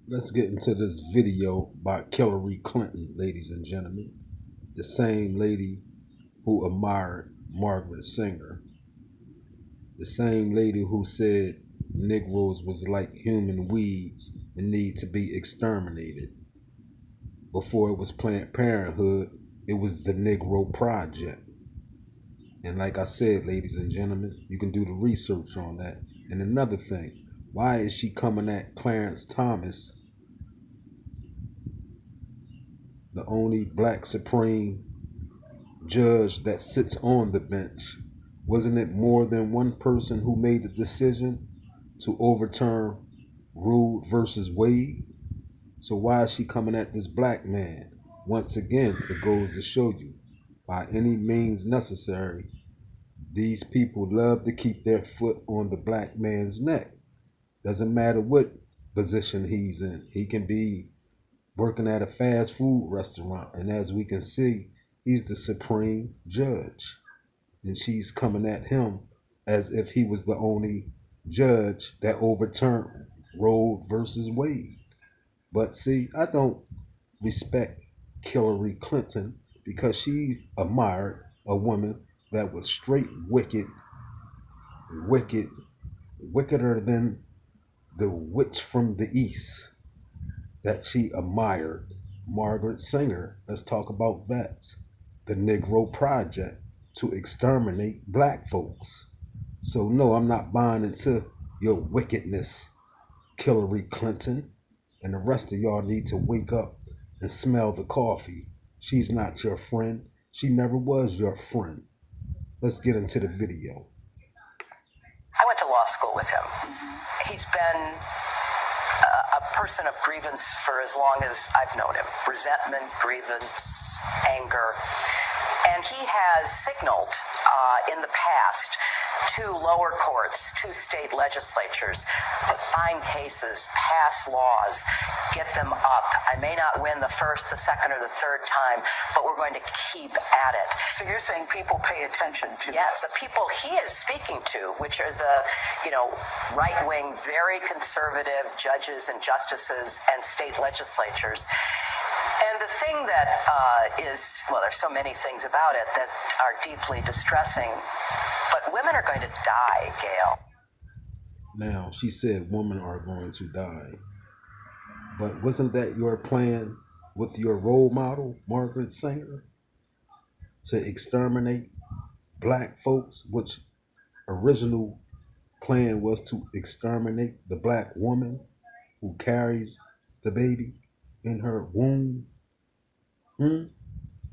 Let's get into this video by Hillary Clinton, ladies and gentlemen. The same lady who admired Margaret Sanger. The same lady who said Negroes was like human weeds and need to be exterminated. Before it was Planned Parenthood, it was the Negro Project. And like I said, ladies and gentlemen, you can do the research on that. And another thing, why is she coming at Clarence Thomas, the only black supreme judge that sits on the bench? Wasn't it more than one person who made the decision to overturn Roe versus Wade? So why is she coming at this black man? Once again, it goes to show you, by any means necessary, these people love to keep their foot on the black man's neck. Doesn't matter what position he's in. He can be working at a fast food restaurant, and as we can see, he's the supreme judge. And she's coming at him as if he was the only judge that overturned Roe versus Wade. But see, I don't respect Hillary Clinton because she admired a woman that was straight wicked, wicked, wickeder than the witch from the east that she admired, Margaret Sanger. Let's talk about that. The Negro Project to exterminate black folks. So no, I'm not buying into your wickedness, Hillary Clinton. And the rest of y'all need to wake up and smell the coffee. She's not your friend. She never was your friend. Let's get into the video. I went to law school with him. He's been a person of grievance for as long as I've known him. Resentment, grievance, anger. And he has signaled in the past to lower courts, to state legislatures, find cases, pass laws, get them up. I may not win the first, the second, or the third time, but we're going to keep at it. So you're saying people pay attention to Yes, this? the people he is speaking to, which are the, right-wing, very conservative judges and justices and state legislatures. And the thing that there's so many things about it that are deeply distressing, but women are going to die, Gail. Now, she said women are going to die. But wasn't that your plan with your role model, Margaret Sanger? To exterminate black folks, which original plan was to exterminate the black woman who carries the baby in her womb?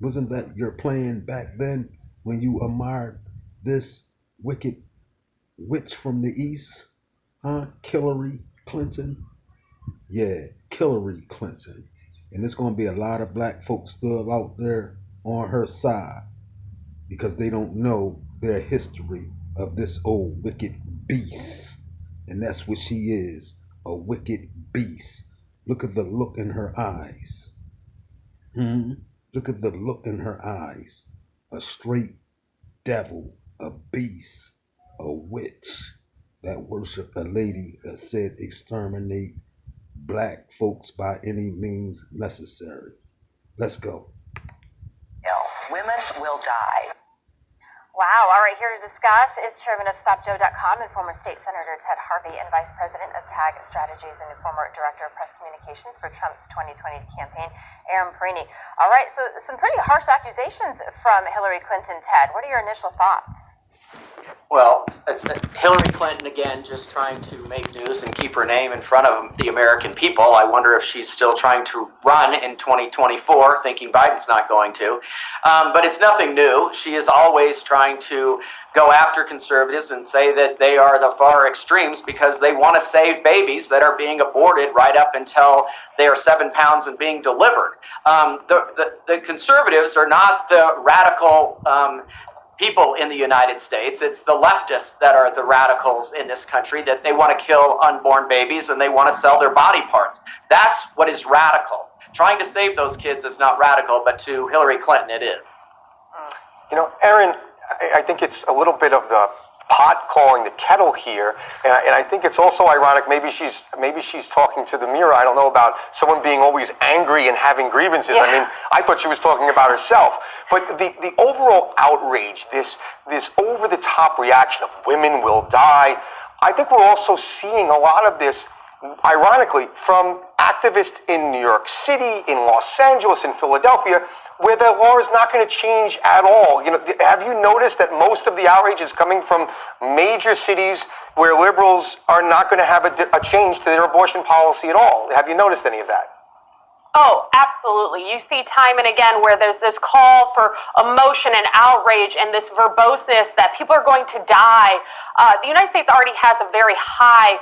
Wasn't that your plan back then when you admired this wicked witch from the east? Hillary Clinton? Yeah, Hillary Clinton. And there's going to be a lot of black folks still out there on her side because they don't know their history of this old wicked beast. And that's what she is, a wicked beast. Look at the look in her eyes. Look at the look in her eyes. A straight devil, a beast, a witch that worshiped a lady that said exterminate black folks by any means necessary. Let's go. Women will die. Wow. All right, here to discuss is chairman of StopJoe.com and former state senator Ted Harvey and vice president of TAG Strategies and former director of press communications for Trump's 2020 campaign, Aaron Perini. All right, so some pretty harsh accusations from Hillary Clinton, Ted. What are your initial thoughts? Well, it's Hillary Clinton, again, just trying to make news and keep her name in front of the American people. I wonder if she's still trying to run in 2024, thinking Biden's not going to. But it's nothing new. She is always trying to go after conservatives and say that they are the far extremes because they want to save babies that are being aborted right up until they are 7 pounds and being delivered. The conservatives are not the radical people in the United States. It's the leftists that are the radicals in this country, that they want to kill unborn babies and they want to sell their body parts. That's what is radical. Trying to save those kids is not radical, but to Hillary Clinton it is. Aaron, I think it's a little bit of the pot calling the kettle here, and I think it's also ironic. Maybe she's talking to the mirror. I don't know about someone being always angry and having grievances. Yeah. I mean, I thought she was talking about herself. But the overall outrage, this over the top reaction of women will die. I think we're also seeing a lot of this, ironically, from activists in New York City, in Los Angeles, in Philadelphia, where the law is not going to change at all. You know, have you noticed that most of the outrage is coming from major cities where liberals are not going to have a change to their abortion policy at all? Have you noticed any of that? Oh, absolutely. You see time and again where there's this call for emotion and outrage and this verboseness that people are going to die. The United States already has a very high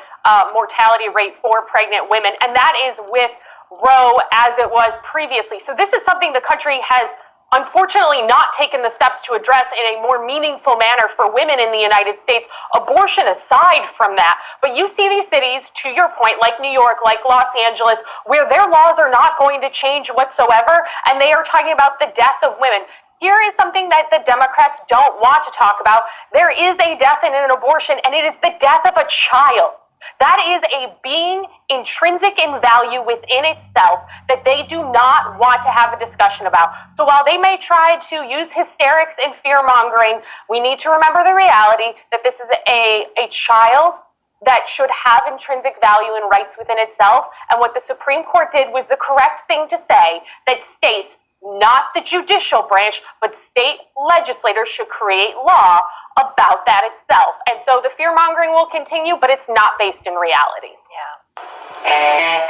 mortality rate for pregnant women, and that is with Roe as it was previously. So this is something the country has unfortunately not taken the steps to address in a more meaningful manner for women in the United States, abortion aside from that. But you see these cities, to your point, like New York, like Los Angeles, where their laws are not going to change whatsoever, and they are talking about the death of women. Here is something that the Democrats don't want to talk about. There is a death in an abortion, and it is the death of a child. That is a being intrinsic in value within itself that they do not want to have a discussion about. So while they may try to use hysterics and fear-mongering, we need to remember the reality that this is a child that should have intrinsic value and rights within itself. And what the Supreme Court did was the correct thing to say, that states, not the judicial branch, but state legislators should create law about that itself. And so the fear-mongering will continue, but it's not based in reality. Yeah.